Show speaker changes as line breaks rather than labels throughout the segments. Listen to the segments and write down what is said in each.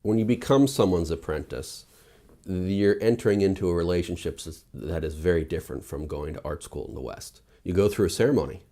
When you become someone's apprentice, you're entering into a relationship that is very different from going to art school in the West. You go through a ceremony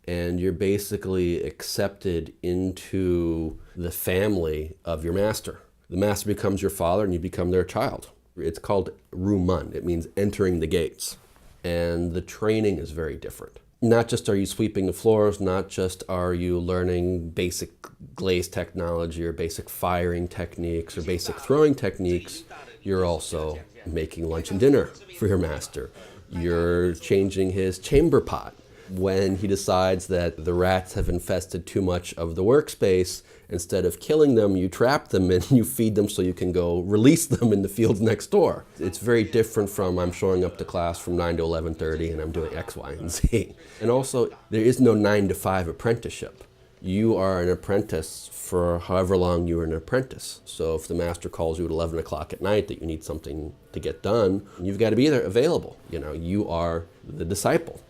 and you're basically accepted into the family of your master. The master becomes your father and you become their child. It's called Rumun. It means entering the gates. And the training is very different. Not just are you sweeping the floors, not just are you learning basic glaze technology or basic firing techniques or basic throwing techniques, you're also making lunch and dinner for your master. You're changing his chamber pot. When he decides that the rats have infested too much of the workspace, instead of killing them, you trap them and you feed them so you can go release them in the fields next door. It's very different from I'm showing up to class from 9 to 11:30 and I'm doing X, Y, and Z. And also, there is no 9 to 5 apprenticeship. You are an apprentice for however long you are an apprentice. So if the master calls you at 11 o'clock at night that you need something to get done, you've got to be there available. You are the disciple.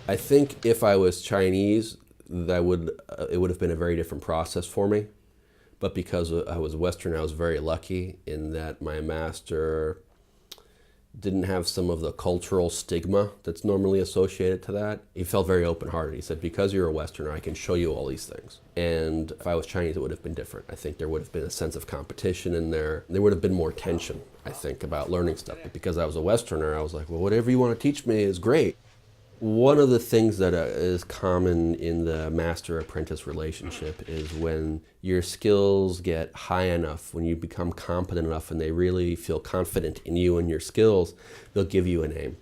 I think if I was Chinese, it would have been a very different process for me. But because I was Western, I was very lucky in that my master didn't have some of the cultural stigma that's normally associated to that. He felt very open-hearted. He said, because you're a Westerner, I can show you all these things. And if I was Chinese, it would have been different. I think there would have been a sense of competition in there. There would have been more tension, I think, about learning stuff. But because I was a Westerner, I was like, well, whatever you want to teach me is great. One of the things that is common in the master-apprentice relationship is when your skills get high enough, when you become competent enough and they really feel confident in you and your skills, they'll give you a name.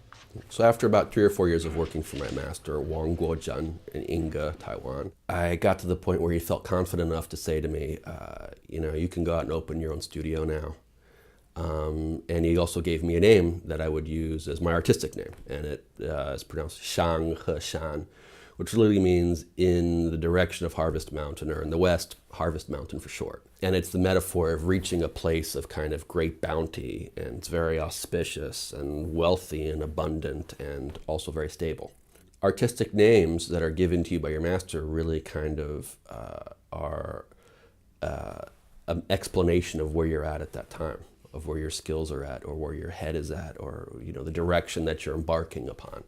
So after about 3 or 4 years of working for my master, Wang Guozhen in Yingge, Taiwan, I got to the point where he felt confident enough to say to me, you can go out and open your own studio now. And he also gave me a name that I would use as my artistic name, and it is pronounced Shang He Shan, which literally means in the direction of Harvest Mountain, or in the West, Harvest Mountain for short. And it's the metaphor of reaching a place of kind of great bounty, and it's very auspicious and wealthy and abundant and also very stable. Artistic names that are given to you by your master really kind of are an explanation of where you're at that time, of where your skills are at, or where your head is at, or the direction that you're embarking upon.